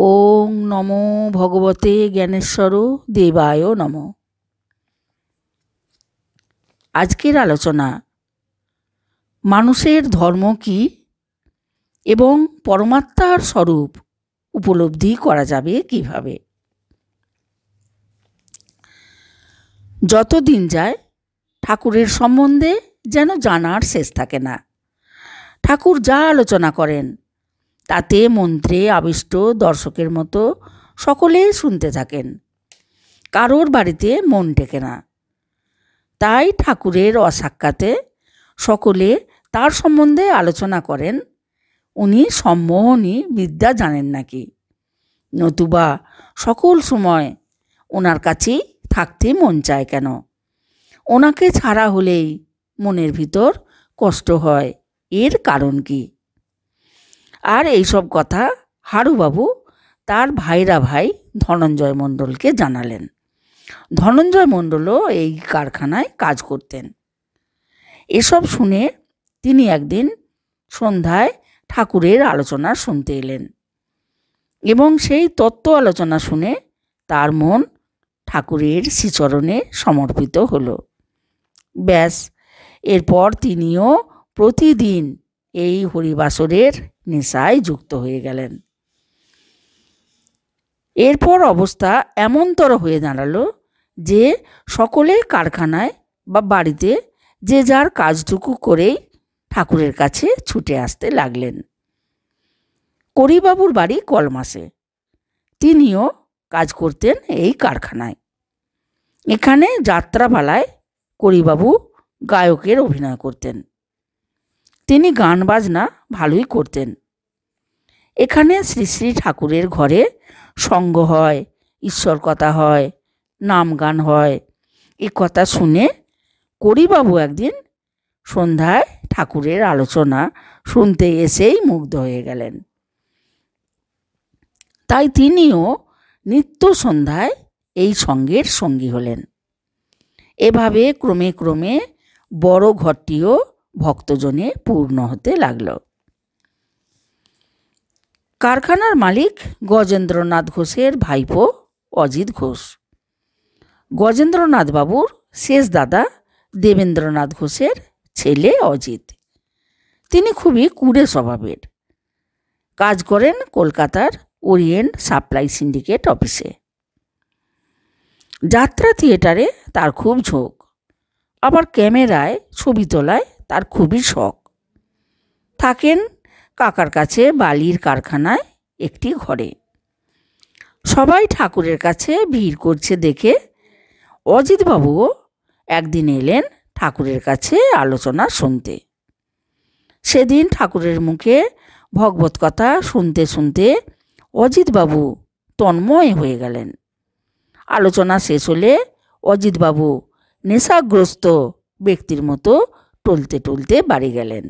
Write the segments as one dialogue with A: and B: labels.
A: ওং নমো ভগবতে জ্ঞানেশ্বর দেবায় নমঃ। আজকের আলোচনা মানুষের ধর্ম কি এবং পরমাত্মার স্বরূপ উপলব্ধি করা যাবে কিভাবে। যত দিন যায় ঠাকুরের সম্বন্ধে যেন জানার শেষ থাকে না। ঠাকুর যা আলোচনা করেন তাতে মন্ত্রে আবিষ্ট দর্শকের মতো সকলেই শুনতে থাকেন, কারোর বাড়িতে মন টেকে না। তাই ঠাকুরের অসাক্ষাতে সকলে তার সম্বন্ধে আলোচনা করেন, উনি সম্মোহনী বিদ্যা জানেন নাকি, নতুবা সকল সময় ওনার কাছেই থাকতে মন চায় কেন, ওনাকে ছাড়া হলেই মনের ভিতর কষ্ট হয়, এর কারণ কি। আর এইসব কথা হারুবাবু তার ভাইরা ভাই ধনঞ্জয় মণ্ডলকে জানালেন। ধনঞ্জয় মণ্ডলও এই কারখানায় কাজ করতেন। এসব শুনে তিনি একদিন সন্ধ্যায় ঠাকুরের আলোচনা শুনতে এলেন এবং সেই তত্ত্ব আলোচনা শুনে তার মন ঠাকুরের শ্রীচরণে সমর্পিত হলো। ব্যাস, এরপর তিনিও প্রতিদিন এই হরিবাসরের নেশায় যুক্ত হয়ে গেলেন। এরপর অবস্থা এমনতর হয়ে দাঁড়ালো যে সকলে কারখানায় বা বাড়িতে যে যার কাজটুকু করেই ঠাকুরের কাছে ছুটে আসতে লাগলেন। করিবাবুর বাড়ি কলমাসে, তিনিও কাজ করতেন এই কারখানায়। এখানে যাত্রাপালায় করিবাবু গায়কের অভিনয় করতেন। তিনি গান বাজনা ভালোই করতেন। এখানে শ্রী শ্রী ঠাকুরের ঘরে সঙ্গ হয়, ঈশ্বর কথা হয়, নাম গান হয়। এ কথা শুনে করিবাবু একদিন সন্ধ্যায় ঠাকুরের আলোচনা শুনতে এসেই মুগ্ধ হয়ে গেলেন। তাই তিনিও নিত্য সন্ধ্যায় এই সঙ্গের সঙ্গী হলেন। এভাবে ক্রমে ক্রমে বড় ঘরটিও ভক্তজনে পূর্ণ হতে লাগল। কারখানার মালিক গজেন্দ্রনাথ ঘোষের ভাইপো অজিত ঘোষ। গজেন্দ্রনাথ বাবুর শেষ দাদা দেবেন্দ্রনাথ ঘোষের ছেলে অজিত। তিনি খুবই কুঁড়ে স্বভাবের। কাজ করেন কলকাতার ওরিয়েন্ট সাপ্লাই সিন্ডিকেট অফিসে। যাত্রা থিয়েটারে তার খুব ঝোঁক, আবার ক্যামেরায় ছবি তোলায় তার খুবই শখ। থাকেন কাকার কাছে বালির কারখানায় একটি ঘরে। সবাই ঠাকুরের কাছে ভিড় করছে দেখে অজিতবাবুও একদিন এলেন ঠাকুরের কাছে আলোচনা শুনতে। সেদিন ঠাকুরের মুখে ভগবত কথা শুনতে শুনতে অজিতবাবু তন্ময় হয়ে গেলেন। আলোচনা শেষ হলে অজিতবাবু নেশাগ্রস্ত ব্যক্তির মতো টলতে টলতে বাড়ি গেলেন।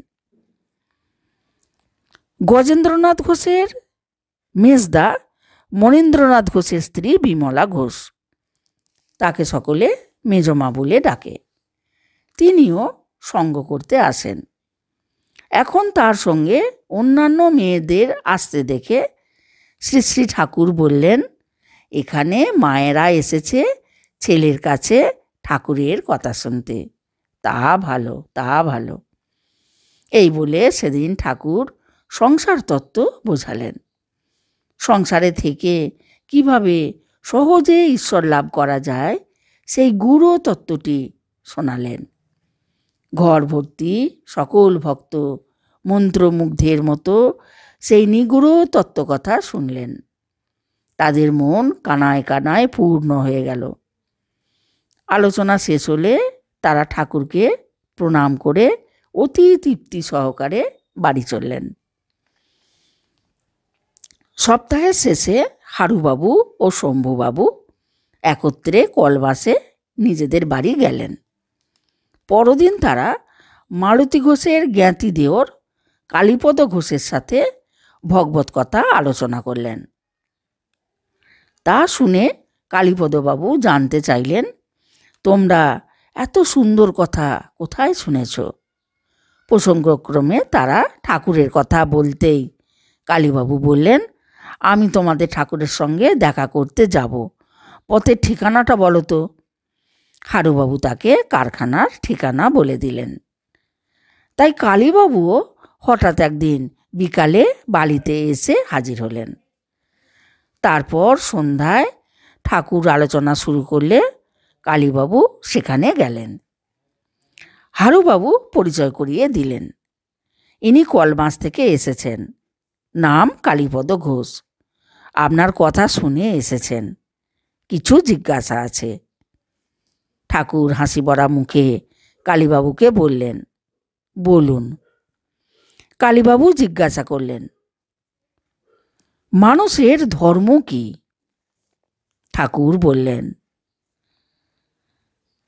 A: গজেন্দ্রনাথ ঘোষের মেজদা মনীন্দ্রনাথ ঘোষের স্ত্রী বিমলা ঘোষ, তাকে সকলে মেজমা বলে ডাকে। তিনিও সঙ্গ করতে আসেন। এখন তার সঙ্গে অন্যান্য মেয়েদের আসতে দেখে শ্রী শ্রী ঠাকুর বললেন, এখানে মায়েরা এসেছে ছেলের কাছে ঠাকুরের কথা শুনতে, তা ভালো, তা ভালো। এই বলে সেদিন ঠাকুর সংসার তত্ত্ব বোঝালেন। সংসারে থেকে কিভাবে সহজে ঈশ্বর লাভ করা যায় সেই গূঢ় তত্ত্বটি শোনালেন। ঘর ভর্তি সকল ভক্ত মন্ত্রমুগ্ধের মতো সেই নিগূঢ় তত্ত্বকথা শুনলেন। তাদের মন কানায় কানায় পূর্ণ হয়ে গেল। আলোচনা শেষ হলে তারা ঠাকুরকে প্রণাম করে অতি তৃপ্তি সহকারে বাড়ি চললেন। সপ্তাহের শেষে হারুবাবু ও শম্ভুবাবু একত্রে কলবাসে নিজেদের বাড়ি গেলেন। পরদিন তারা মালতী ঘোষের জ্ঞাতি দেওর কালীপদ ঘোষের সাথে ভগবত কথা আলোচনা করলেন। তা শুনে কালীপদবাবু জানতে চাইলেন, তোমরা এত সুন্দর কথা কোথায় শুনেছ? প্রসঙ্গক্রমে তারা ঠাকুরের কথা বলতেই কালীবাবু বললেন, আমি তোমাদের ঠাকুরের সঙ্গে দেখা করতে যাব, পথের ঠিকানাটা বলো তো। হারুবাবু তাকে কারখানার ঠিকানা বলে দিলেন। তাই কালীবাবুও হঠাৎ একদিন বিকালে বাড়িতে এসে হাজির হলেন। তারপর সন্ধ্যায় ঠাকুর আলোচনা শুরু করলে কালীবাবু সেখানে গেলেন। হারুবাবু পরিচয় করিয়ে দিলেন, ইনি কলমাস থেকে এসেছেন, নাম কালীপদ ঘোষ। আপনার কথা শুনে এসেছেন, কিছু জিজ্ঞাসা আছে। ঠাকুর হাসি ভরা মুখে কালীবাবুকে বললেন, বলুন। কালীবাবু জিজ্ঞাসা করলেন, মানুষের ধর্ম কি? ঠাকুর বললেন,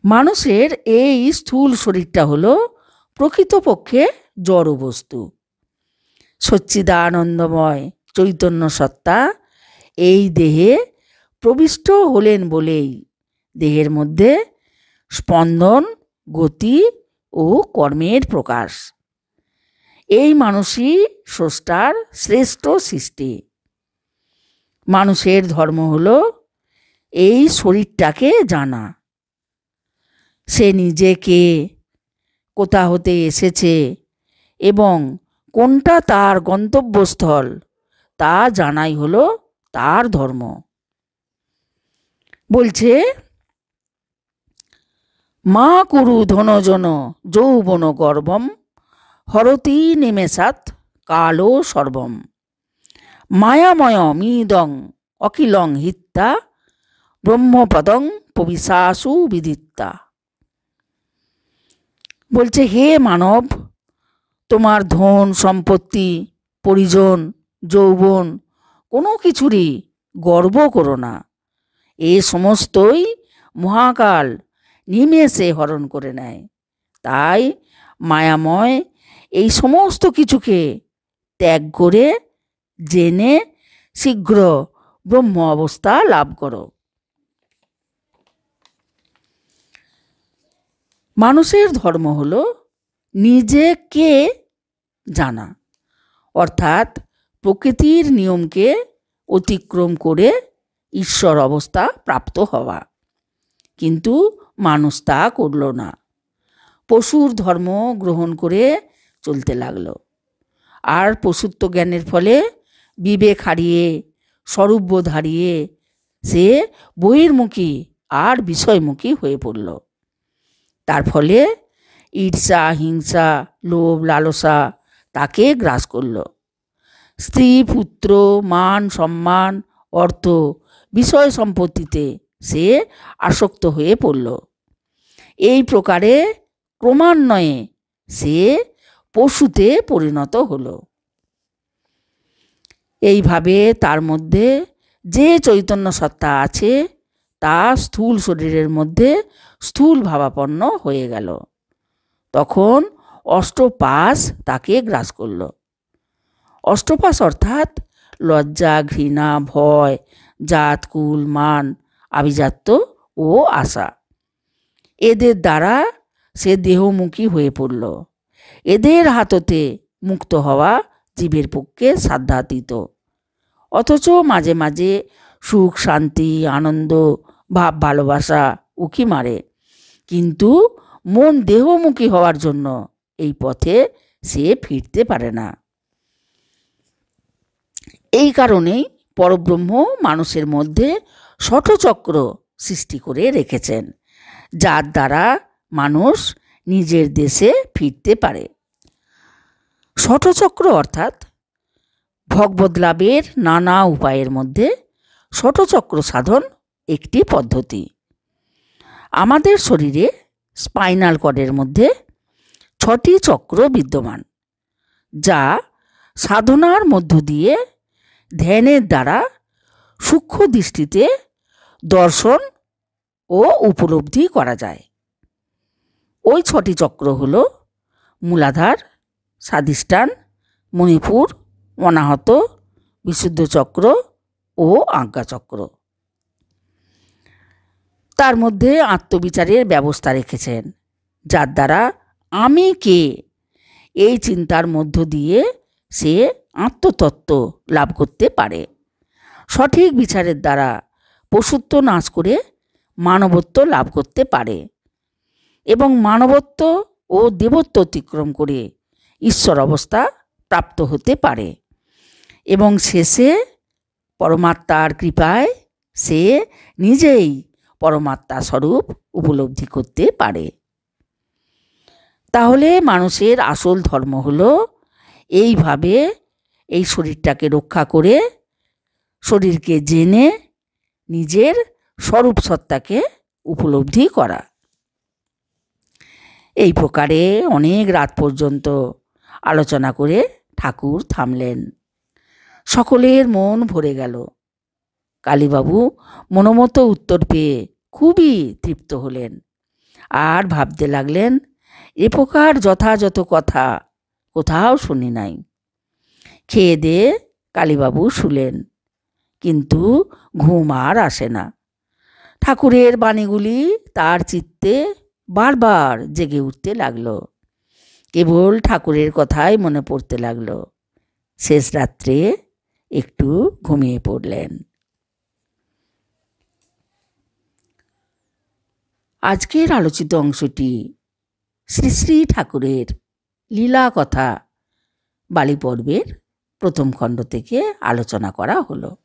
A: মানুষের এই স্থূল শরীরটা হলো প্রকৃতপক্ষে জড় বস্তু। সচ্চিদানন্দময় চৈতন্য সত্তা এই দেহে প্রবিষ্ট হলেন বলেই দেহের মধ্যে স্পন্দন, গতি ও কর্মের প্রকাশ। এই মানুষই স্রষ্টার শ্রেষ্ঠ সৃষ্টি। মানুষের ধর্ম হলো এই শরীরটাকে জানা। সে নিজে কে, কোথা হতে এসেছে এবং কোনটা তার গন্তব্যস্থল তা জানাই হলো তার ধর্ম। বলছে, মা কুরু ধনজন যৌবন গর্বম হরতি নিমেষাৎ কালো সর্বম মায়াময় মিদং অখিলং হিত্তা ব্রহ্মপদং পবিশাসু বিদিত্তা। বলছে, হে মানব, তোমার ধন সম্পত্তি, পরিজন, যৌবন কোনো কিছুরই গর্ব করো না। এ সমস্তই মহাকাল নিমেষে হরণ করে নেয়। তাই মায়াময় এই সমস্ত কিছুকে ত্যাগ করে জেনে শীঘ্র ব্রহ্ম অবস্থা লাভ করো। মানুষের ধর্ম হলো নিজে কে জানা, অর্থাৎ প্রকৃতির নিয়মকে অতিক্রম করে ঈশ্বর অবস্থা প্রাপ্ত হওয়া। কিন্তু মানুষ তা করল না, পশুর ধর্ম গ্রহণ করে চলতে লাগলো। আর পশুত্ব জ্ঞানের ফলে বিবেক হারিয়ে, স্বরূপবোধ হারিয়ে সে বহির্মুখী আর বিষয়মুখী হয়ে পড়ল। তার ফলে ঈর্ষা, হিংসা, লোভ, লালসা তাকে গ্রাস করল। স্ত্রী, পুত্র, মান, সম্মান, অর্থ, বিষয় সম্পত্তিতে সে আসক্ত হয়ে পড়ল। এই প্রকারে ক্রমান্বয়ে সে পশুতে পরিণত হলো। এইভাবে তার মধ্যে যে চৈতন্য সত্তা আছে তা স্থূল শরীরের মধ্যে স্থূল ভাবাপন্ন হয়ে গেল। তখন অষ্টপাশ তাকে গ্রাস করল। অষ্টপাশ অর্থাৎ লজ্জা, ঘৃণা, ভয়, জাত, কুল, মান, আভিজাত্য ও আশা। এদের দ্বারা সে দেহমুখী হয়ে পড়ল। এদের হাততে মুক্ত হওয়া জীবের পক্ষে সাধ্যাতীত। অথচ মাঝে মাঝে সুখ, শান্তি, আনন্দ, ভাব, ভালোবাসা উকি মারে, কিন্তু মন দেহমুখী হওয়ার জন্য এই পথে সে ফিরতে পারে না। এই কারণেই পরব্রহ্ম মানুষের মধ্যে ষটচক্র সৃষ্টি করে রেখেছেন, যার দ্বারা মানুষ নিজের দেশে ফিরতে পারে। ষটচক্র অর্থাৎ ভগবদ লাভের নানা উপায়ের মধ্যে ষটচক্র সাধন একটি পদ্ধতি। আমাদের শরীরে স্পাইনাল কর্ডের মধ্যে 6টি চক্র বিদ্যমান, যা সাধনার মধ্য দিয়ে ধ্যানের দ্বারা সূক্ষ্ম দৃষ্টিতে দর্শন ও উপলব্ধি করা যায়। ওই 6টি চক্র হল মূলাধার, স্বাধিষ্ঠান, মণিপুর, অনাহত, বিশুদ্ধ চক্র ও আজ্ঞাচক্র। তার মধ্যে আত্মবিচারের ব্যবস্থা রেখেছেন, যার দ্বারা আমি কে এই চিন্তার মধ্য দিয়ে সে আত্মতত্ত্ব লাভ করতে পারে। সঠিক বিচারের দ্বারা পশুত্ব নাশ করে মানবত্ব লাভ করতে পারে এবং মানবত্ব ও দেবত্ব অতিক্রম করে ঈশ্বর অবস্থা প্রাপ্ত হতে পারে এবং শেষে পরমাত্মার কৃপায় সে নিজেই পরমাত্মা স্বরূপ উপলব্ধি করতে পারে। তাহলে মানুষের আসল ধর্ম হলো এইভাবে এই শরীরটাকে রক্ষা করে শরীরকে জেনে নিজের স্বরূপ সত্তাকে উপলব্ধি করা। এই প্রকারে অনেক রাত পর্যন্ত আলোচনা করে ঠাকুর থামলেন। সকলের মন ভরে গেল। কালীবাবু মনোমতো উত্তর পেয়ে খুবই তৃপ্ত হলেন আর ভাবতে লাগলেন, এ প্রকার যথাযথ কথা কোথাও শুনি নাই। খেয়ে দিয়ে কালীবাবু শুলেন, কিন্তু ঘুম আর আসে না। ঠাকুরের বাণীগুলি তার চিত্তে বারবার জেগে উঠতে লাগলো। কেবল ঠাকুরের কথাই মনে পড়তে লাগলো। শেষ রাত্রে একটু ঘুমিয়ে পড়লেন। আজকের আলোচিত অংশটি শ্রী শ্রী ঠাকুরের লীলা কথা বালী পর্বের প্রথম খণ্ড থেকে আলোচনা করা হলো।